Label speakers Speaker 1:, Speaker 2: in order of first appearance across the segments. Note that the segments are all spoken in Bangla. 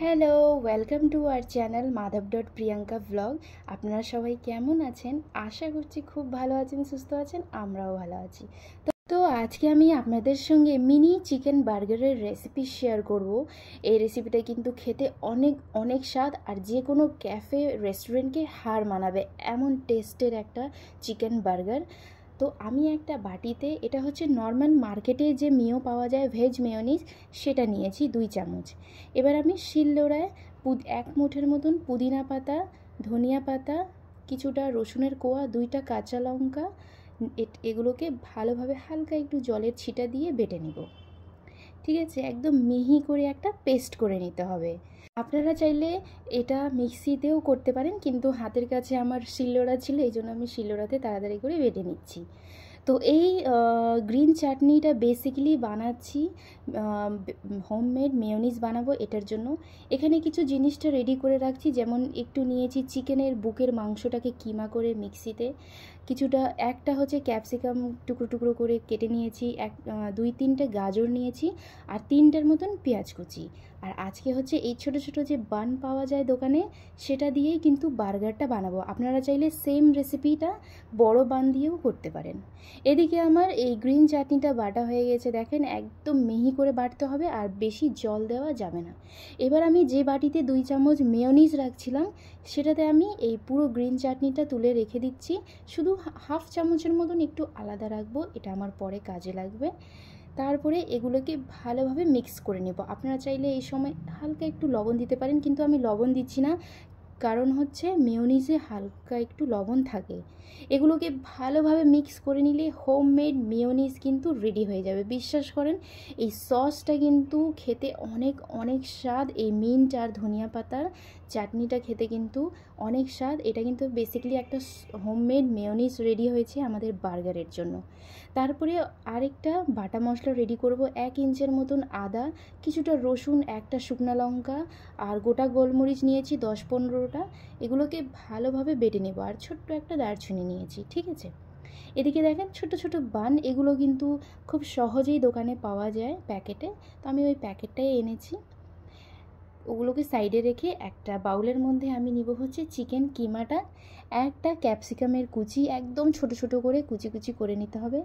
Speaker 1: Hello, welcome to our channel madhav.priyanka vlog। আপনারা সবাই কেমন আছেন? আশা করছি খুব ভালো আছেন, সুস্থ আছেন, আমরাও ভালো আছি। তো আজকে আমি আপনাদের সঙ্গে মিনি চিকেন বার্গারের রেসিপি শেয়ার করব। এই রেসিপিটা কিন্তু খেতে অনেক অনেক স্বাদ আর যে কোনো ক্যাফে রেস্টুরেন্টকে হার মানাবে এমন টেস্টের একটা চিকেন বার্গার। তো আমি একটা বাটিতে, এটা হচ্ছে নর্মাল মার্কেটে যে মেয়ো পাওয়া যায় ভেজ মেয়োনিজ, সেটা নিয়েছি 2 চামচ। এবার আমি শিলনোড়ায় এক মুঠের মতন পুদিনা পাতা, ধনিয়া পাতা, কিছুটা রসুনের কোয়া, 2টা কাঁচা লঙ্কা, এগুলোকে ভালোভাবে হালকা একটু জলের ছিটা দিয়ে বেটে নিব। ঠিক আছে, একদম মিহি করে একটা পেস্ট করে নিতে হবে। আপনারা চাইলে এটা মিক্সিতেও করতে পারেন, কিন্তু হাতের কাছে আমার শিলনোড়া ছিল, এই জন্য আমি শিলনোড়াতে তাড়াতাড়ি করে বেটে নিচ্ছি। তো এই গ্রিন চাটনিটা বেসিক্যালি বানাচ্ছি হোমমেড মেয়োনিজ বানাবো, এটার জন্য এখানে কিছু জিনিসটা রেডি করে রাখছি। যেমন একটু নিয়েছি চিকেনের বুকের মাংসটাকে কিমা করে মিক্সিতে, কিছুটা একটা হচ্ছে ক্যাপসিকাম টুকরো টুকরো করে কেটে নিয়েছি, 2-3টে গাজর নিয়েছি, আর 3টার মতন পেঁয়াজ কুচি। আর আজকে হচ্ছে এই ছোট ছোট যে বান পাওয়া যায় দোকানে, সেটা দিয়েই কিন্তু বার্গারটা বানাবো। আপনারা চাইলে সেম রেসিপিটা বড় বান দিয়েও করতে পারেন। এদিকে আমার এই গ্রিন চাটনিটা বাটা হয়ে গেছে, দেখেন একদম মিহি করে বাটতে হবে আর বেশি জল দেওয়া যাবে না। এবার আমি যে বাটিতে 2 চামচ মেয়োনিজ রাখছিলাম, সেটাতে আমি এই পুরো গ্রিন চাটনিটা তুলে রেখে দিচ্ছি। শুধু হাফ চামচের মতন একটু আলাদা রাখবো, এটা আমার পরে কাজে লাগবে। তারপরে এগুলোকে ভালোভাবে মিক্স করে নেব। আপনারা চাইলে এই সময় হালকা একটু লবণ দিতে পারেন, কিন্তু আমি লবণ দিচ্ছি না, কারণ হচ্ছে মেয়োনিজে হালকা একটু লবণ থাকে। এগুলোকে ভালোভাবে মিক্স করে নিলে হোমমেড মেয়োনিজ কিন্তু রেডি হয়ে যাবে। বিশ্বাস করেন, এই সসটা কিন্তু খেতে অনেক অনেক স্বাদ। এই মিন্ট আর ধনিয়া পাতার চাটনিটা খেতে কিন্তু অনেক স্বাদ। এটা কিন্তু বেসিক্যালি একটা হোমমেড মেয়োনিজ রেডি হয়েছে আমাদের বার্গারের জন্য। তারপরে আরেকটা বাটা মশলা রেডি করব। 1 ইঞ্চের মতন আদা, কিছুটা রসুন, একটা শুকনো লঙ্কা আর গোটা গোলমরিচ নিয়েছি 10-15টা। এগুলোকে ভালোভাবে বেটে নেব। আর ছোট্ট একটা দারচিনি নিয়েছি। ঠিক আছে, এদিকে দেখেন ছোট ছোট বান, এগুলো কিন্তু খুব সহজেই দোকানে পাওয়া যায় প্যাকেটে, তো আমি ওই প্যাকেটটাই এনেছি। ওগুলোকে সাইডে রেখে একটা বাউলের মধ্যে আমি নিব হচ্ছে চিকেন কিমাটা। একটা ক্যাপসিকামের কুচি একদম ছোট ছোট করে কুচি কুচি করে নিতে হবে,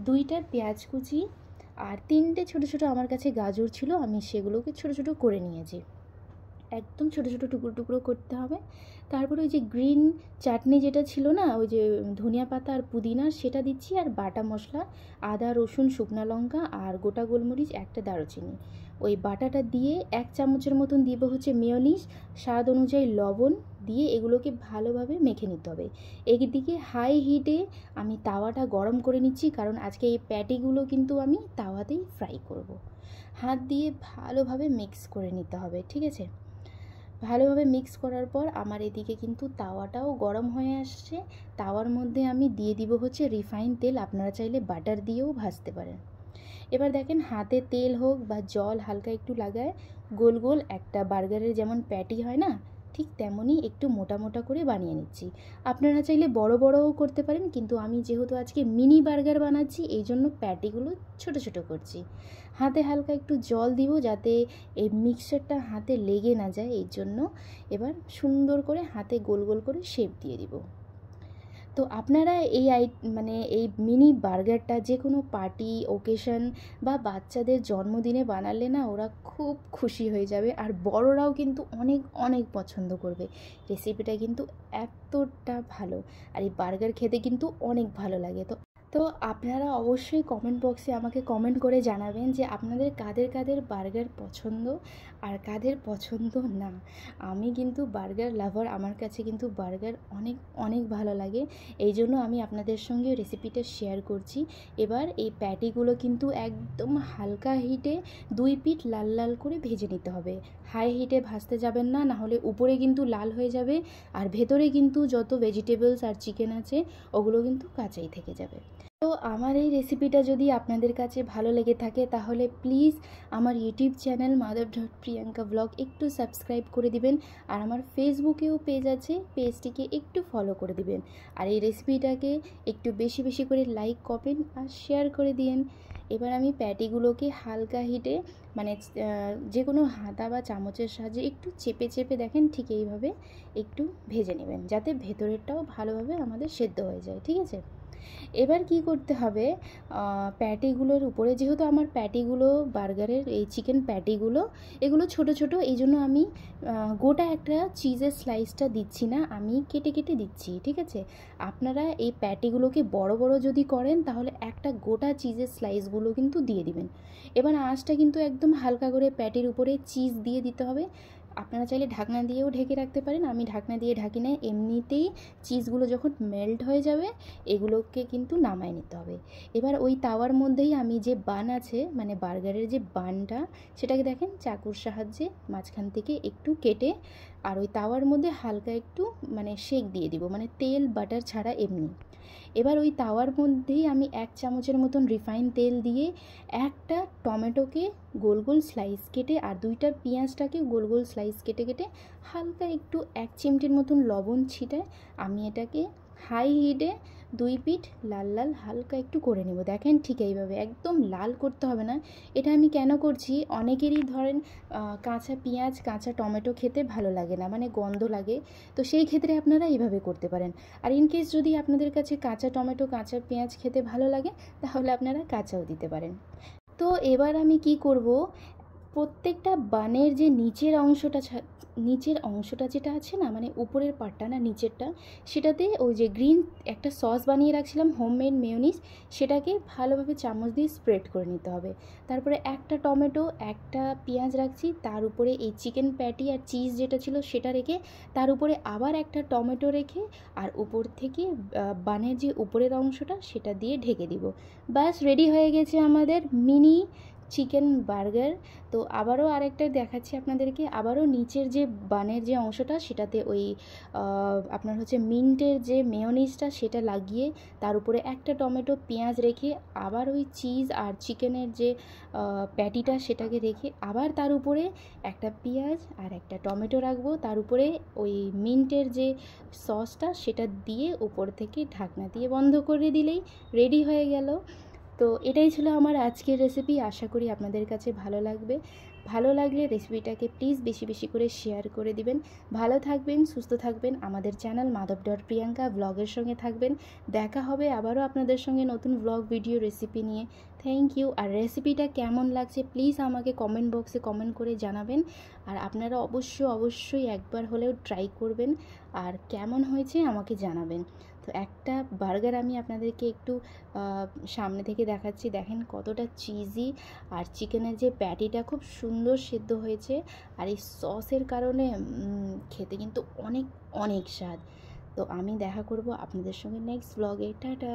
Speaker 1: 2টা পেঁয়াজ কুচি, আর 3টে ছোট ছোট আমার কাছে গাজর ছিল, আমি সেগুলোকে ছোট ছোট করে নিয়েছি। একদম ছোট ছোট টুকরো টুকরো করতে হবে। তারপরে ওই যে গ্রিন চাটনি যেটা ছিল না, ওই যে ধনিয়া পাতা আর পুদিনা, সেটা দিচ্ছি। আর বাটা মশলা আদা রসুন শুকনো লঙ্কা আর গোটা গোলমরিচ, একটা দারুচিনি, ওই বাটাটা দিয়ে 1 চামচের মতন দিব হচ্ছে মেয়োনিজ, স্বাদ অনুযায়ী লবণ দিয়ে এগুলোকে ভালোভাবে মেখে নিতে হবে। একদিকে হাই হিটে আমি তাওয়াটা গরম করে নিচ্ছি, কারণ আজকে এই প্যাটিগুলো কিন্তু আমি তাওয়াতেই ফ্রাই করব। হাত দিয়ে ভালোভাবে মিক্স করে নিতে হবে। ঠিক আছে, ভালোভাবে মিক্স করার পর আমার এদিকে কিন্তু তাওয়াটাও গরম হয়ে আসছে। তাওয়ার মধ্যে আমি দিয়ে দিব হচ্ছে রিফাইন তেল, আপনারা চাইলে বাটার দিয়েও ভাজতে পারেন। এবার দেখেন, হাতে তেল হোক বা জল হালকা একটু লাগায় গোল গোল একটা বার্গারের যেমন প্যাটি হয় না, ঠিক তেমনই একটু মোটা মোটা করে বানিয়ে নিচ্ছি। আপনারা চাইলে বড় বড়ও করতে পারেন, কিন্তু আমি যেহেতু আজকে মিনি বার্গার বানাচ্ছি, এই জন্য প্যাটিগুলো ছোট ছোট করছি। হাতে হালকা একটু জল দিব যাতে এই মিক্সচারটা হাতে লেগে না যায়, এই জন্য। এবার সুন্দর করে হাতে গোল গোল করে শেপ দিয়ে দিব। তো আপনারা এই মিনি বার্গারটা যে কোনো পার্টি ওকেশন বা বাচ্চাদের জন্মদিনে বানালে না, ওরা খুব খুশি হয়ে যাবে, আর বড়রাও কিন্তু অনেক অনেক পছন্দ করবে। রেসিপিটা কিন্তু এতটা ভালো, আর এই বার্গার খেতে কিন্তু অনেক ভালো লাগে। তো তো আপনারা অবশ্যই কমেন্ট বক্সে আমাকে কমেন্ট করে জানাবেন যে আপনাদের কাদের কাদের বার্গার পছন্দ আর কাদের পছন্দ না। আমি কিন্তু বার্গার লাভার, আমার কাছে কিন্তু বার্গার অনেক অনেক ভালো লাগে, এই জন্য আমি আপনাদের সঙ্গে রেসিপিটা শেয়ার করছি। এবার এই প্যাটিগুলো কিন্তু একদম হালকা হিটে 2 পিঠ লাল লাল করে ভেজে নিতে হবে। হাই হিটে ভাজতে যাবেন না, নাহলে উপরে কিন্তু লাল হয়ে যাবে আর ভেতরে কিন্তু যত ভেজিটেবলস আর চিকেন আছে ওগুলো কিন্তু কাঁচাই থেকে যাবে। তো আমার এই রেসিপিটা যদি আপনাদের কাছে ভালো লেগে থাকে, তাহলে প্লিজ আমার ইউটিউব চ্যানেল madhav.priyanka vlog একটু সাবস্ক্রাইব করে দিবেন, আর আমার ফেসবুকেও পেজ আছে, পেজটিকে একটু ফলো করে দিবেন, আর এই রেসিপিটাকে একটু বেশি বেশি করে লাইক কমেন্ট আর শেয়ার করে দিন। এবার আমি প্যাটিগুলোকে হালকা হিটে মানে যে কোনো হাতা বা চামচের সাহায্যে একটু চেপে চেপে দেখেন ঠিক এইভাবে একটু ভেজে নেবেন, যাতে ভেতরেরটাও ভালোভাবে আমাদের সেদ্ধ হয়ে যায়। ঠিক আছে, এবার কি করতে হবে, প্যাটিগুলোর উপরে, যেহেতু আমার প্যাটিগুলো বার্গারের এই চিকেন প্যাটিগুলো এগুলো ছোট ছোট, এই জন্য আমি গোটা একটা চিজের স্লাইসটা দিচ্ছি না, আমি কেটে কেটে দিচ্ছি। ঠিক আছে, আপনারা এই প্যাটিগুলোকে বড় বড় যদি করেন তাহলে একটা গোটা চিজের স্লাইসগুলো কিন্তু দিয়ে দিবেন। এবার আঁচটা কিন্তু একদম হালকা করে প্যাটির উপরে চিজ দিয়ে দিতে হবে। আপনারা চাইলে ঢাকনা দিয়েও ঢেকে রাখতে পারেন, আমি ঢাকনা দিয়ে ঢাকি না, এমনিতেই চিজগুলো যখন মেল্ট হয়ে যাবে এগুলোকে কিন্তু নামায় নিতে হবে। এবার ওই তাওয়ার মধ্যেই আমি যে বান আছে মানে বার্গারের যে বানটা, সেটাকে দেখেন চাকুর সাহায্যে মাঝখান থেকে একটু কেটে আর ওই তাওয়ার মধ্যে হালকা একটু মানে শেক দিয়ে দিব, মানে তেল বাটার ছাড়া এমনি। এবার ওই তাওয়ার মধ্যেই আমি 1 চামচের মতন রিফাইন তেল দিয়ে একটা টমেটোকে গোল গোল স্লাইস কেটে আর 2টা পেঁয়াজটাকে গোল গোল স্লাইস কেটে কেটে হালকা একটু 1 চিমটির মতন লবণ ছিটায় আমি এটাকে হাই হিটে 2 পিঠ লাল লাল হালকা একটু করে নেব। দেখেন ঠিক এইভাবে, একদম লাল করতে হবে না। এটা আমি কেন করছি, অনেকেরই ধরেন কাঁচা পেঁয়াজ কাঁচা টমেটো খেতে ভালো লাগে না, মানে গন্ধ লাগে, তো সেই ক্ষেত্রে আপনারা এইভাবে করতে পারেন। আর ইনকেস যদি আপনাদের কাছে কাঁচা টমেটো কাঁচা পেঁয়াজ খেতে ভালো লাগে তাহলে আপনারা কাঁচাও দিতে পারেন। তো এবার আমি কি করব, প্রত্যেকটা বানের যে নিচের অংশটা যেটা আছে না, মানে উপরের পার্টটা না নিচেরটা, সেটাতে ওই যে গ্রিন একটা সস বানিয়ে রাখছিলাম হোমমেড মেয়োনিজ, সেটাকে ভালোভাবে চামচ দিয়ে স্প্রেড করে নিতে হবে। তারপরে একটা টমেটো একটা পেঁয়াজ রাখছি, তার উপরে এই চিকেন প্যাটি আর চিজ যেটা ছিল সেটা রেখে তার উপরে আবার একটা টমেটো রেখে আর উপর থেকে বানের যে উপরের অংশটা সেটা দিয়ে ঢেকে দিব। বাস রেডি হয়ে গেছে আমাদের মিনি চিকেন বার্গার। তো আবারও আরেকটা দেখাচ্ছি আপনাদেরকে, আবারও নিচের যে বানের যে অংশটা সেটাতে ওই আপনার হচ্ছে মিন্টের যে মেয়োনিজটা সেটা লাগিয়ে তার উপরে একটা টমেটো পেঁয়াজ রেখে আবার ওই চিজ আর চিকেনের যে প্যাটিটা সেটাকে রেখে আবার তার উপরে একটা পেঁয়াজ আর একটা টমেটো রাখবো, তার উপরে ওই মিন্টের যে সসটা সেটা দিয়ে উপর থেকে ঢাকনা দিয়ে বন্ধ করে দিলেই রেডি হয়ে গেল। তো এটাই ছিল আমার আজকের রেসিপি, আশা করি আপনাদের কাছে ভালো লাগবে। ভালো লাগলে রেসিপিটাকে প্লিজ বেশি বেশি করে শেয়ার করে দিবেন। ভালো থাকবেন, সুস্থ থাকবেন, আমাদের চ্যানেল মাধব.প্রিয়াঙ্কা ব্লগের সঙ্গে থাকবেন। দেখা হবে আবারও আপনাদের সঙ্গে নতুন ব্লগ ভিডিও রেসিপি নিয়ে। Thank you. আর রেসিপিটা কেমন লাগছে প্লিজ আমাকে কমেন্ট বক্সে কমেন্ট করে জানাবেন। আর আপনারা অবশ্যই একবার হলেও ট্রাই করবেন আর কেমন হয়েছে আমাকে জানাবেন। তো একটা বার্গার আমি আপনাদেরকে একটু সামনে থেকে দেখাচ্ছি, দেখেন কতটা চিজি আর চিকেনের যে প্যাটিটা খুব সুন্দর সেদ্ধ হয়েছে আর এই সসের কারণে খেতে কিন্তু অনেক অনেক স্বাদ। তো আমি দেখা করব আপনাদের সঙ্গে নেক্সট ব্লগে। টাটা।